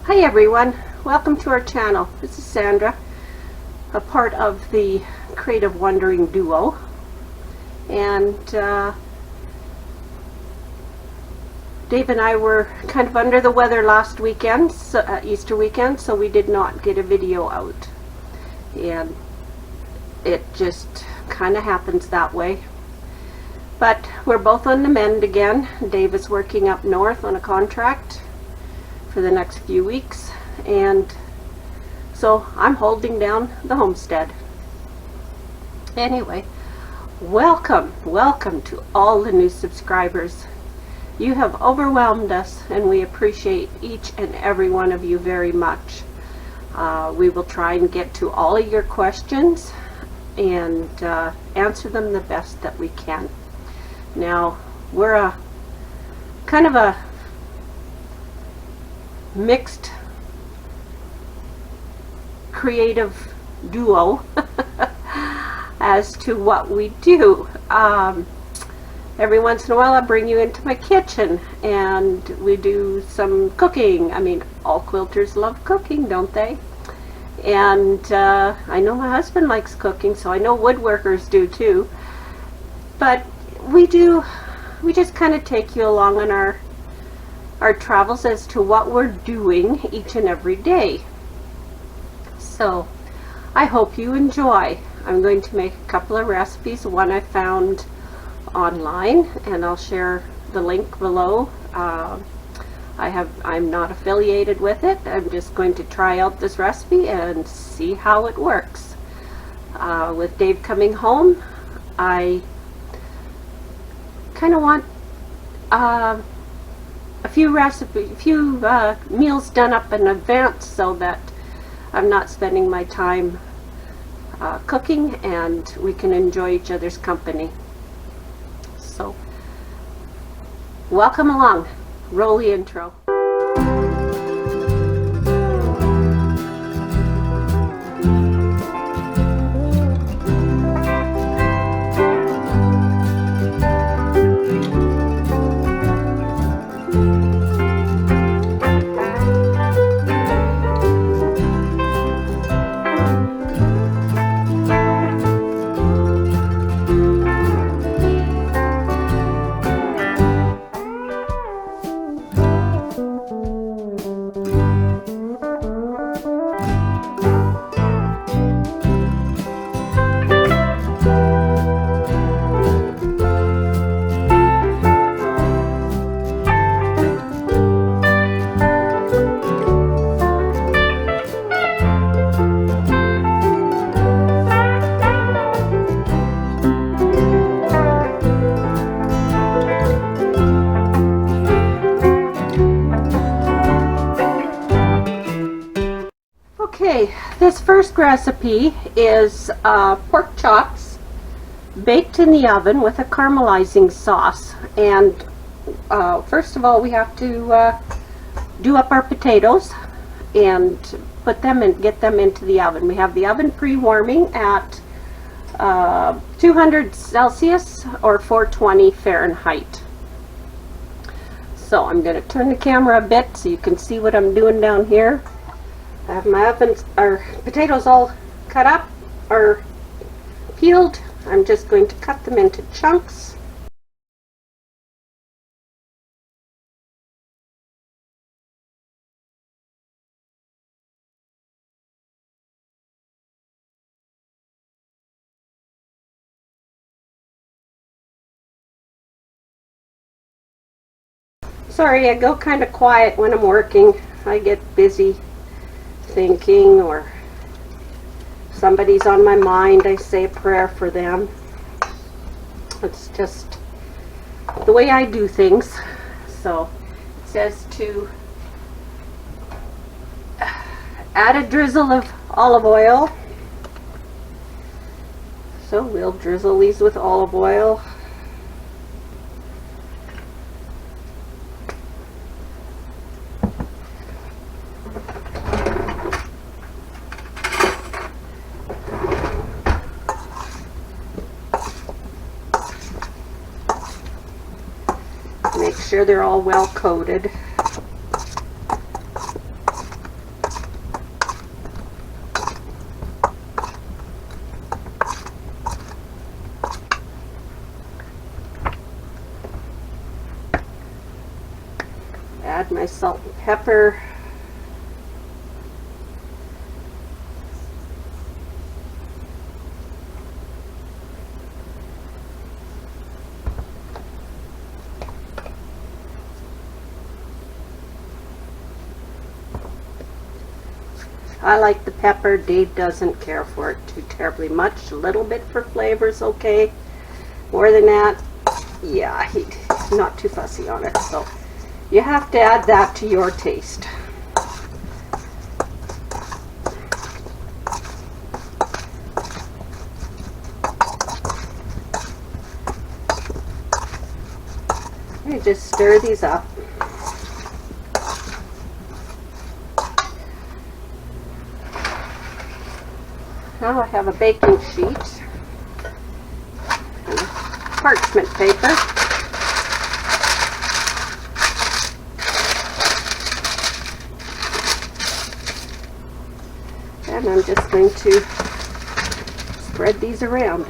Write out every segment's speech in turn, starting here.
Hi everyone, welcome to our channel. This is Sandra, a part of the Creative Wondering duo, and Dave and I were kind of under the weather last weekend, Easter weekend, so we did not get a video out, and it just kind of happens that way. But we're both on the mend again. Dave is working up north on a contract for the next few weeks, and so I'm holding down the homestead. Anyway, welcome to all the new subscribers. You have overwhelmed us, and we appreciate each and every one of you very much. We will try and get to all of your questions and answer them the best that we can. Now, we're a kind of a mixed creative duo as to what we do. Every once in a while I bring you into my kitchen and we do some cooking. I mean, all quilters love cooking, don't they? And I know my husband likes cooking, so I know woodworkers do too. But we just kind of take you along on our travels as to what we're doing each and every day. So I hope you enjoy. I'm going to make a couple of recipes. One I found online, and I'll share the link below. I'm not affiliated with it. I'm just going to try out this recipe and see how it works. With Dave coming home, I kind of want a few meals done up in advance so that I'm not spending my time cooking and we can enjoy each other's company. So, welcome along. Roll the intro. Okay, this first recipe is pork chops baked in the oven with a caramelizing sauce. And first of all, we have to do up our potatoes and put them and get them into the oven. We have the oven pre-warming at 200 Celsius or 420 Fahrenheit. So I'm going to turn the camera a bit so you can see what I'm doing down here. I have my potatoes all cut up or peeled. I'm just going to cut them into chunks. Sorry, I go kind of quiet when I'm working. I get busy thinking, or somebody's on my mind, I say a prayer for them. It's just the way I do things. So it says to add a drizzle of olive oil. So we'll drizzle these with olive oil. Make sure they're all well coated. add my salt and pepper. I like the pepper. Dave doesn't care for it too terribly much. A little bit for flavor is okay. More than that, yeah, he's not too fussy on it. So you have to add that to your taste. You just stir these up. Now I have a baking sheet and parchment paper. And I'm just going to spread these around.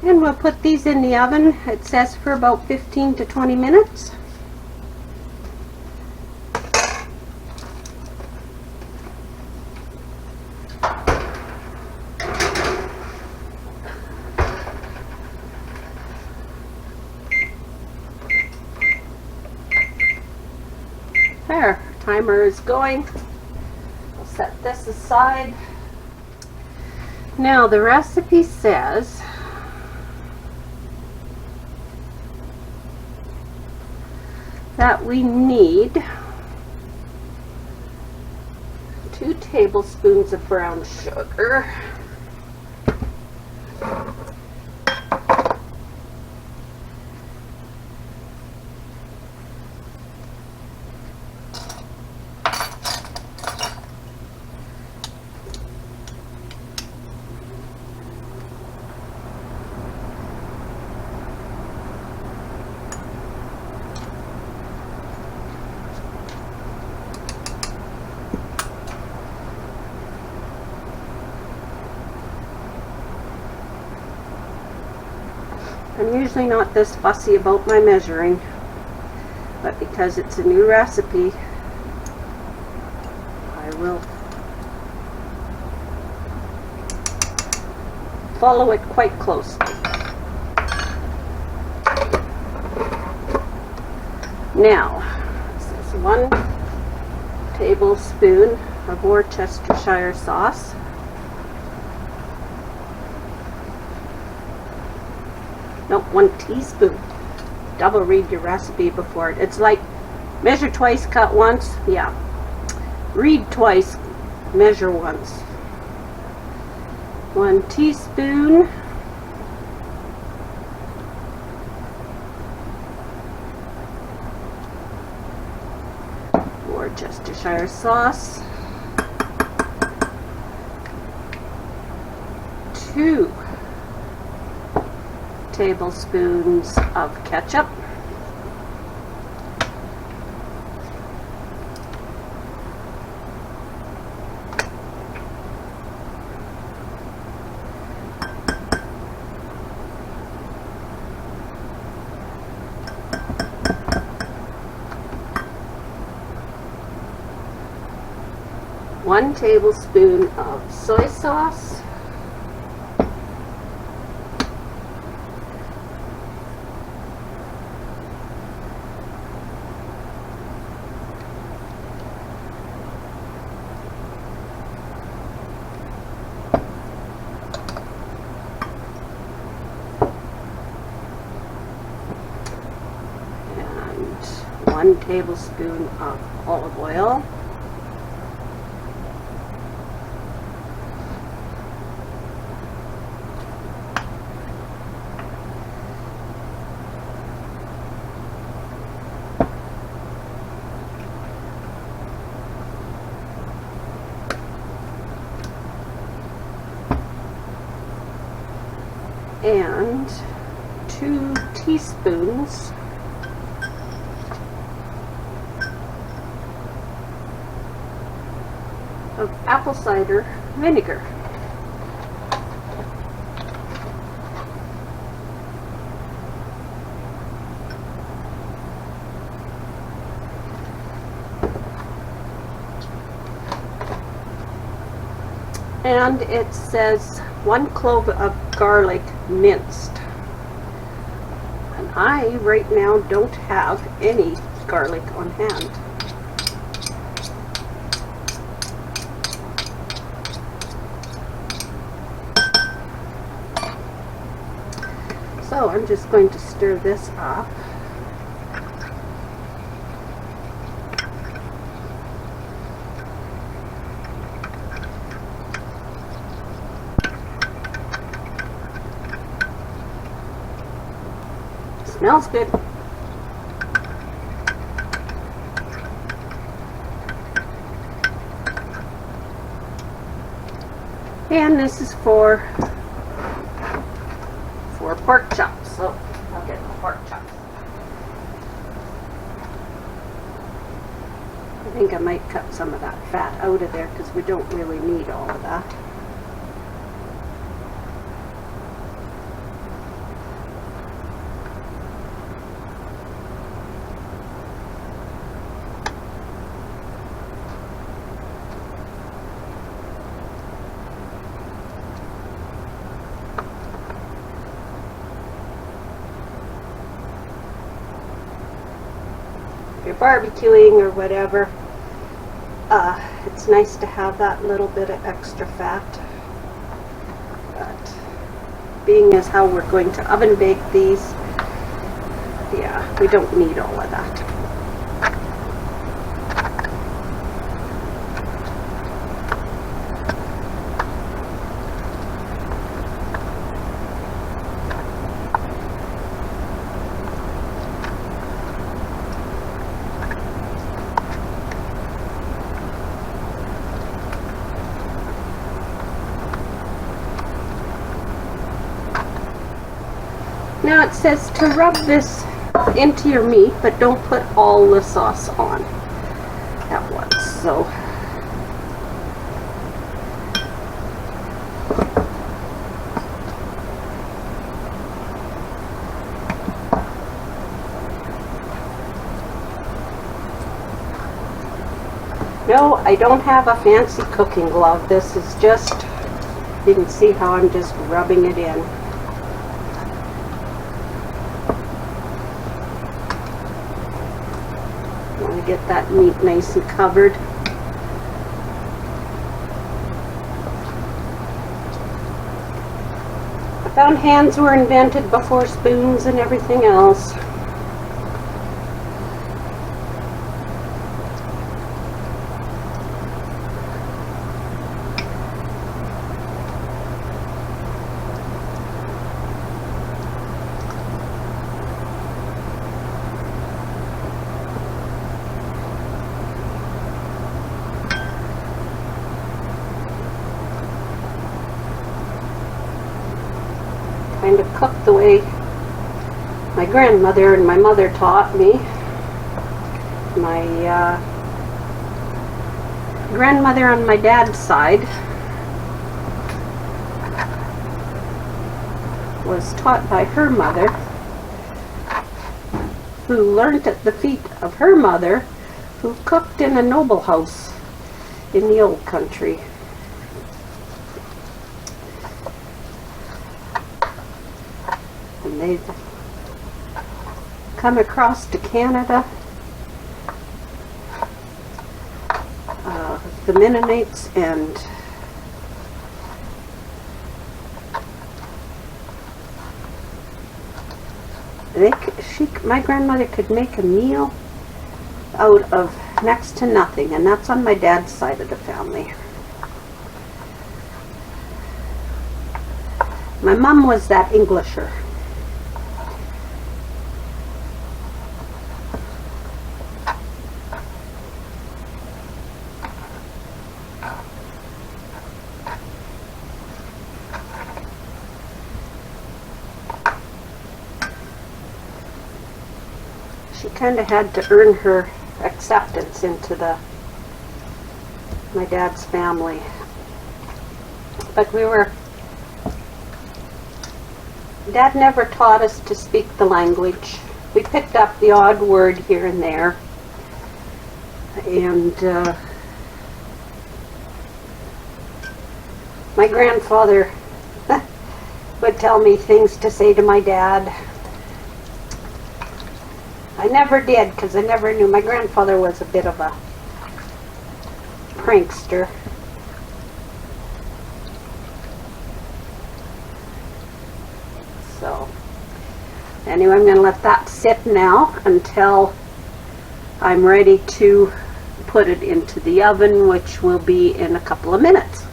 And we'll put these in the oven. It says for about 15 to 20 minutes. There, timer is going. I'll set this aside. Now the recipe says that we need 2 tablespoons of brown sugar, I'm usually not this fussy about my measuring, but because it's a new recipe, I will follow it quite closely. Now, this is 1 tablespoon of Worcestershire sauce. No, 1 teaspoon. Double read your recipe before it. It's like measure twice, cut once. Yeah. Read twice, measure once. 1 teaspoon. Worcestershire sauce. 2 tablespoons of ketchup, one tablespoon of soy sauce, and 1 tablespoon of olive oil, and 2 teaspoons of apple cider vinegar. And it says 1 clove of garlic minced. And I right now don't have any garlic on hand. So I'm just going to stir this up. Smells good. And this is for pork chops, so I'll get the pork chops. I think I might cut some of that fat out of there because we don't really need all of that. If you're barbecuing or whatever, it's nice to have that little bit of extra fat. But being as how we're going to oven bake these, yeah, we don't need all of that. Now it says to rub this into your meat, but don't put all the sauce on at once. So no, I don't have a fancy cooking glove. This is just, you can see how I'm just rubbing it in. Get that meat nice and covered. I found hands were invented before spoons and everything else. Kind of cook the way my grandmother and my mother taught me. My grandmother on my dad's side was taught by her mother, who learned at the feet of her mother, who cooked in a noble house in the old country. They've come across to Canada, the Mennonites, and my grandmother could make a meal out of next to nothing, and that's on my dad's side of the family. My mom was that Englisher. She kind of had to earn her acceptance into the my dad's family. But Dad never taught us to speak the language. We picked up the odd word here and there. And my grandfather would tell me things to say to my dad. I never did, because I never knew. My grandfather was a bit of a prankster. So, anyway, I'm going to let that sit now until I'm ready to put it into the oven, which will be in a couple of minutes.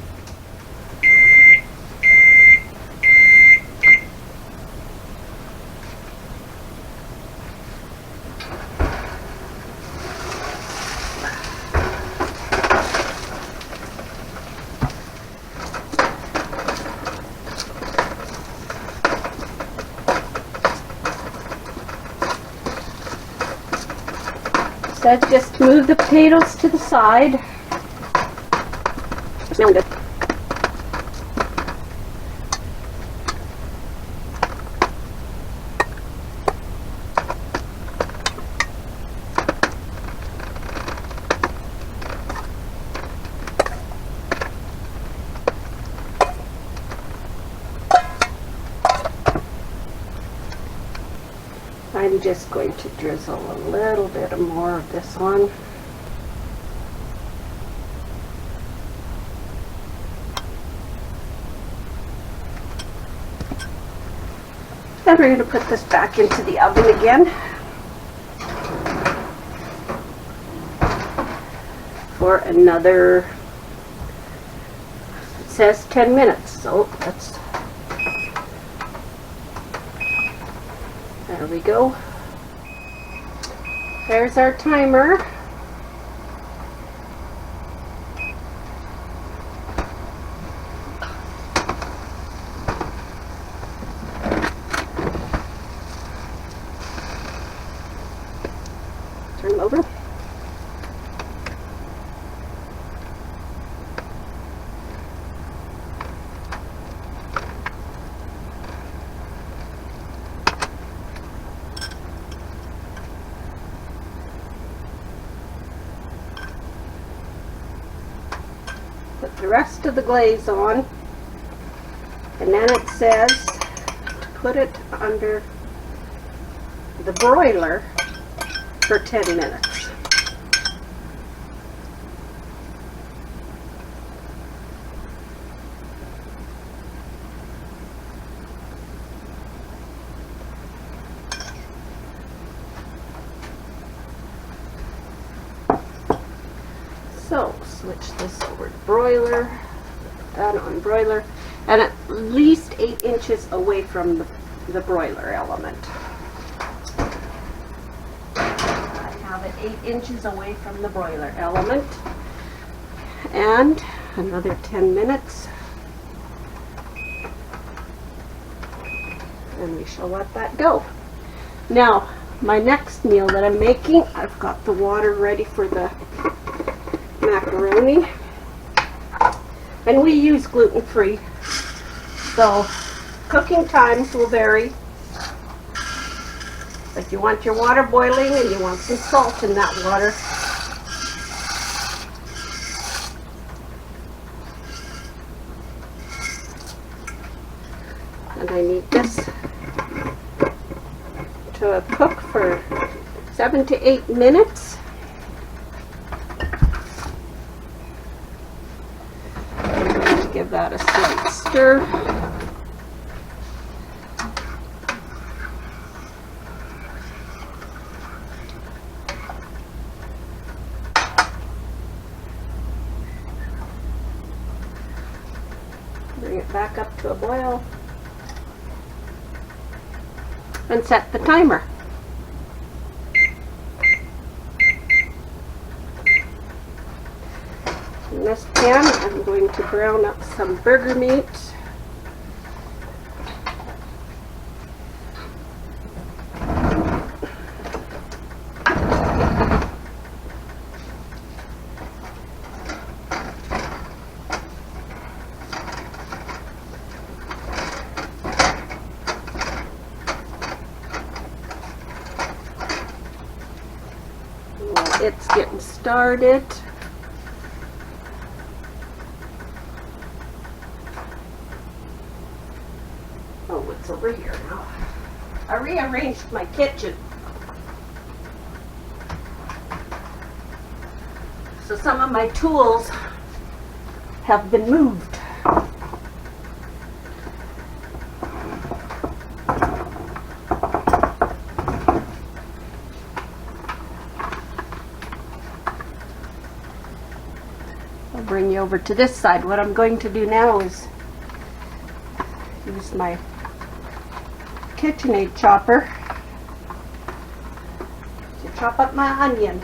So just move the potatoes to the side. Smelling good. I'm just going to drizzle a little bit more of this on. And we're going to put this back into the oven again for another, it says 10 minutes, so that's, there we go. There's our timer. Turn them over. Put the rest of the glaze on, and then it says to put it under the broiler for 10 minutes. So switch this over to broiler, put that on broiler, and at least 8 inches away from the broiler element. I have it 8 inches away from the broiler element, and another 10 minutes, and we shall let that go. Now, my next meal that I'm making, I've got the water ready for the macaroni, and we use gluten-free, so cooking times will vary, but you want your water boiling and you want some salt in that water. And I need this to cook for 7 to 8 minutes. Give that a slight stir. Bring it back up to a boil and set the timer. In this pan, I'm going to brown up some burger meat. it's getting started. Oh, it's over here now. I rearranged my kitchen. So some of my tools have been moved. I'll bring you over to this side. What I'm going to do now is use my KitchenAid chopper to chop up my onion.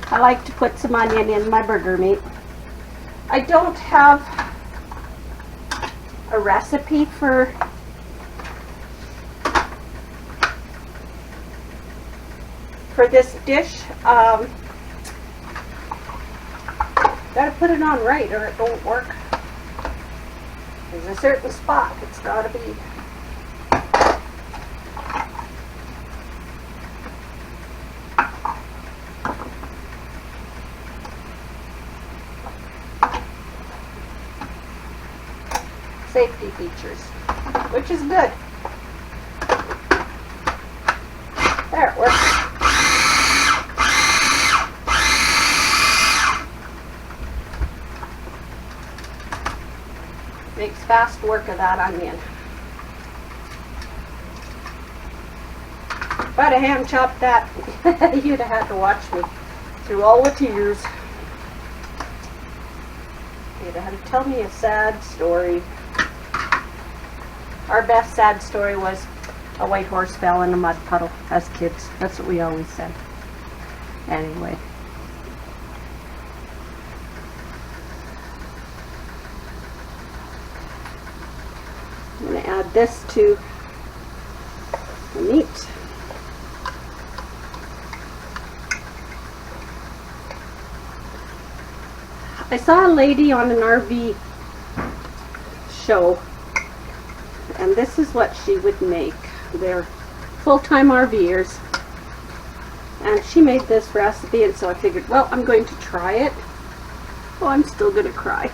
I like to put some onion in my burger meat. I don't have a recipe for this dish. Gotta put it on right or it won't work. There's a certain spot it's gotta be. Safety features, which is good. There, it works. Makes fast work of that onion. If I'd have hand chopped that, you'd have had to watch me through all the tears. You'd have had to tell me a sad story. Our best sad story was a white horse fell in a mud puddle as kids. That's what we always said. Anyway. I'm going to add this to the meat. I saw a lady on an RV show, and this is what she would make. They're full-time RVers, and she made this recipe, and so I figured, well, I'm going to try it. Oh, I'm still going to cry.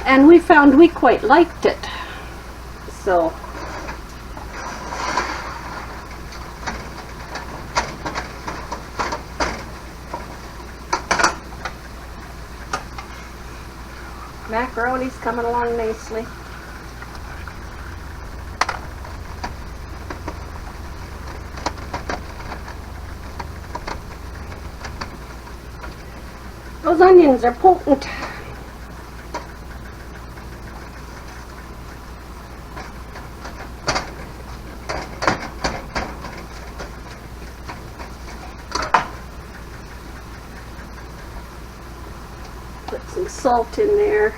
And we found we quite liked it. So macaroni's coming along nicely. Those onions are potent. Put some salt in there.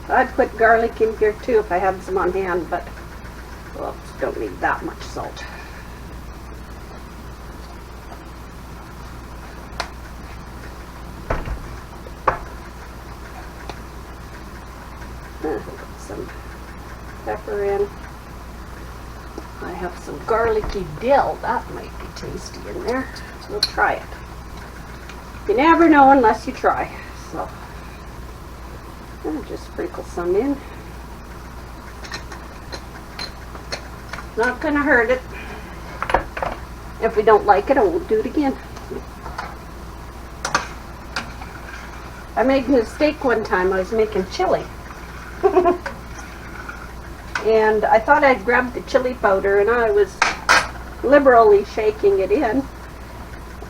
I'd put garlic in here too if I had some on hand, but well, don't need that much salt. Put some pepper in. I have some garlicky dill. That might be tasty in there. We'll try it. You never know unless you try. So I'll just sprinkle some in. Not gonna hurt it. If we don't like it, I won't do it again. I made a mistake one time. I was making chili. And I thought I'd grabbed the chili powder, and I was liberally shaking it in,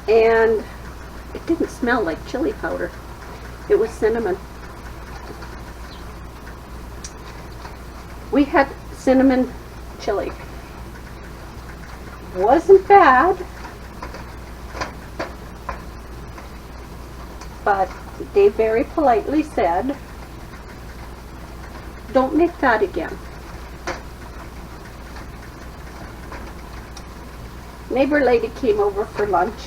and it didn't smell like chili powder. It was cinnamon. We had cinnamon chili. Wasn't bad, but they very politely said, don't make that again. Neighbor lady came over for lunch.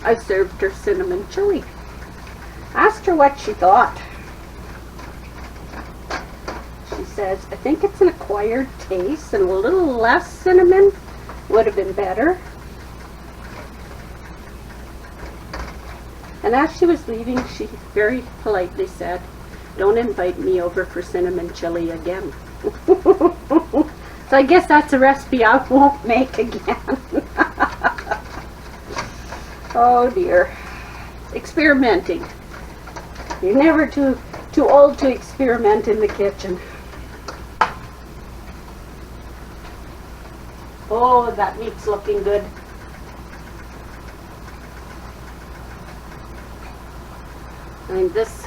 I served her cinnamon chili. Asked her what she thought. She says, I think it's an acquired taste and a little less cinnamon would have been better. And as she was leaving, she very politely said, don't invite me over for cinnamon chili again. So I guess that's a recipe I won't make again. Oh dear. Experimenting. You're never too old to experiment in the kitchen. Oh, that meat's looking good. I mean, this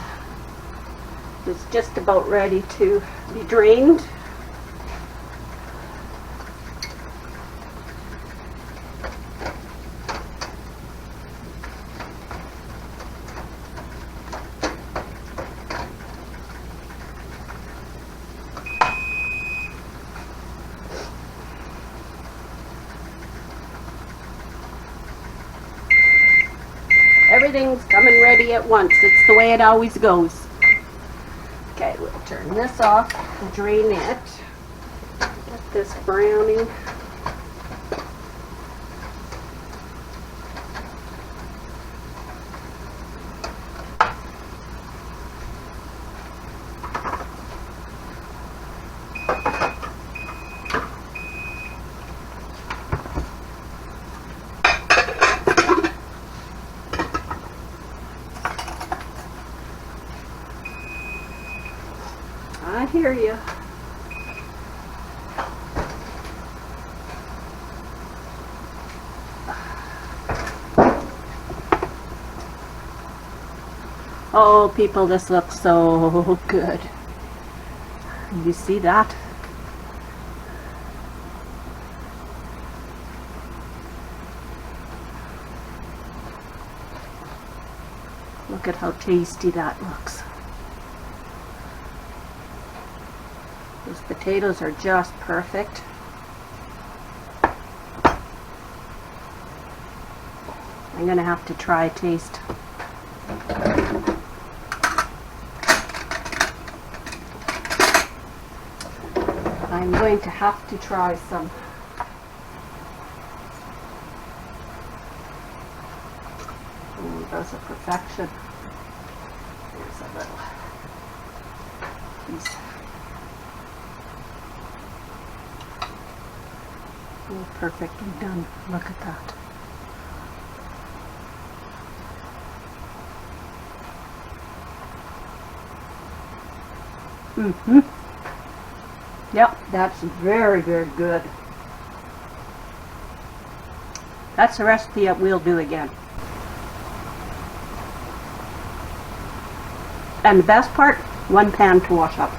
is just about ready to be drained. Everything's coming ready at once. It's the way it always goes. Okay, we'll turn this off and drain it. Get this browning. I hear you. Oh, people, this looks so good. You see that? Look at how tasty that looks. Those potatoes are just perfect. I'm gonna have to try taste. I'm going to have to try some. Ooh, those are perfection. There's a little piece. Oh, perfectly done. Look at that. Mm-hmm. Yep, that's very, very good. That's a recipe that we'll do again. And the best part, one pan to wash up.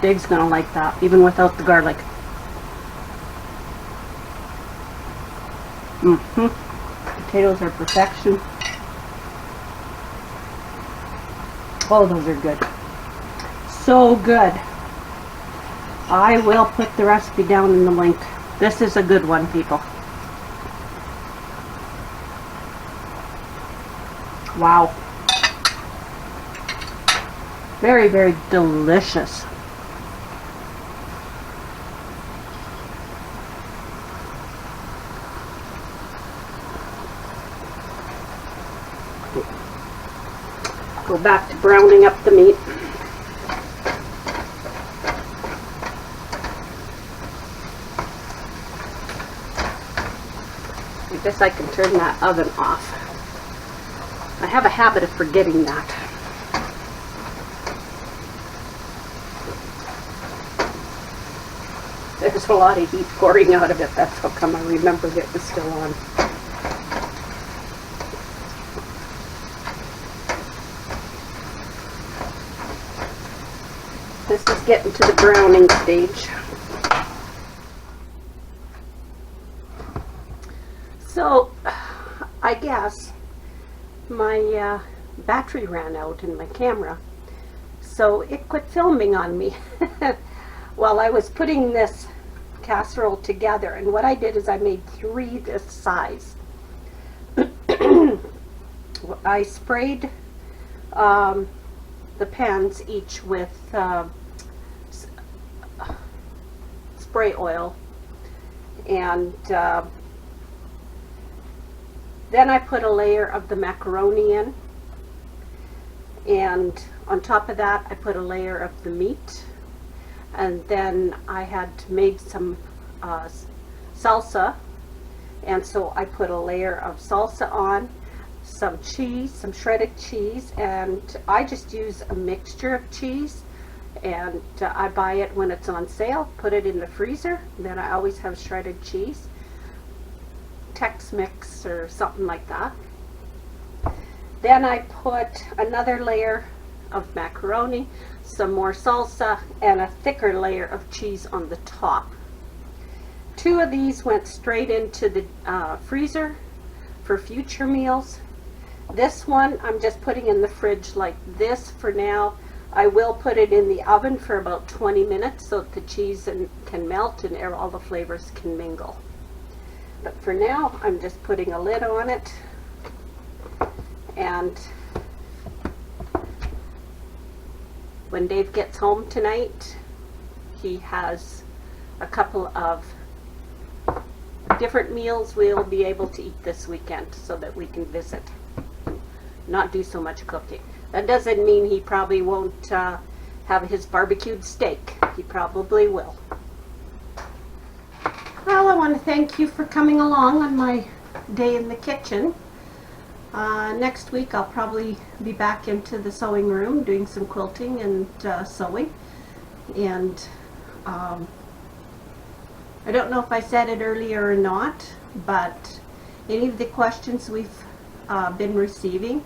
Dig's gonna like that, even without the garlic. Potatoes are perfection. Oh, those are good. So good. I will put the recipe down in the link. This is a good one, people. Wow. Very, very delicious. Go back to browning up the meat. I guess I can turn that oven off. I have a habit of forgetting that. There's a lot of heat pouring out of it. That's how come I remembered it was still on. this is getting to the browning stage. So, I guess my battery ran out in my camera, so it quit filming on me while I was putting this casserole together. And what I did is I made 3 this size. I sprayed the pans each with spray oil, and then I put a layer of the macaroni in, and on top of that I put a layer of the meat, and then I had made some salsa, and so I put a layer of salsa on, some cheese, some shredded cheese, and I just use a mixture of cheese, and I buy it when it's on sale, put it in the freezer, then I always have shredded cheese, Tex-Mix or something like that. Then I put another layer of macaroni, some more salsa, and a thicker layer of cheese on the top. 2 of these went straight into the freezer for future meals. This one I'm just putting in the fridge like this for now. I will put it in the oven for about 20 minutes so that the cheese can melt and all the flavors can mingle. But for now, I'm just putting a lid on it, and when Dave gets home tonight, he has a couple of different meals we'll be able to eat this weekend so that we can visit, not do so much cooking. That doesn't mean he probably won't have his barbecued steak. He probably will. Well, I want to thank you for coming along on my day in the kitchen. Next week I'll probably be back into the sewing room doing some quilting and sewing. And I don't know if I said it earlier or not, but any of the questions we've been receiving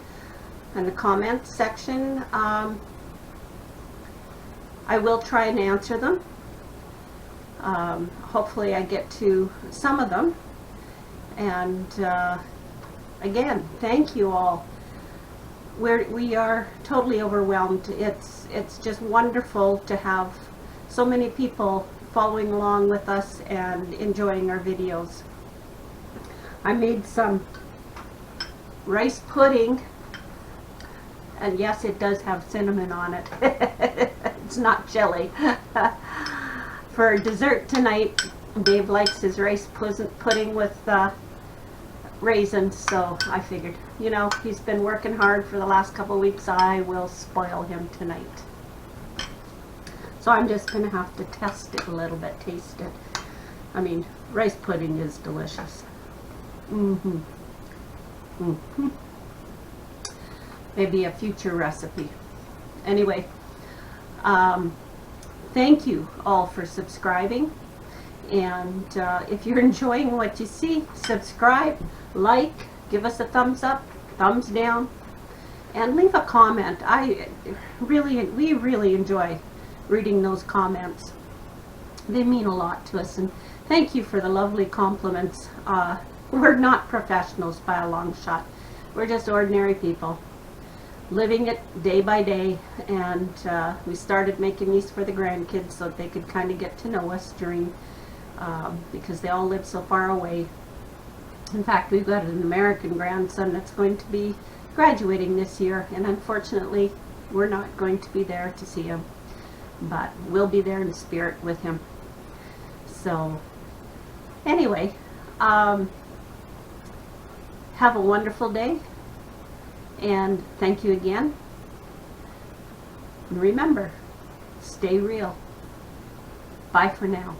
in the comments section, I will try and answer them. Hopefully I get to some of them, and again, thank you all. We are totally overwhelmed. It's just wonderful to have so many people following along with us and enjoying our videos. I made some rice pudding, and yes, it does have cinnamon on it. It's not jelly. For dessert tonight, Dave likes his rice pudding with raisins, so I figured, you know, he's been working hard for the last couple weeks, I will spoil him tonight. So I'm just going to have to test it a little bit, taste it. I mean, rice pudding is delicious. Maybe a future recipe. Anyway, thank you all for subscribing, and if you're enjoying what you see, subscribe, like, give us a thumbs up, thumbs down, and leave a comment. We really enjoy reading those comments. They mean a lot to us, and thank you for the lovely compliments. We're not professionals by a long shot. We're just ordinary people living it day by day, and we started making these for the grandkids so that they could kind of get to know us during, because they all live so far away. In fact, we've got an American grandson that's going to be graduating this year, and unfortunately we're not going to be there to see him, but we'll be there in spirit with him. So anyway, have a wonderful day. And thank you again. And remember, stay real. Bye for now.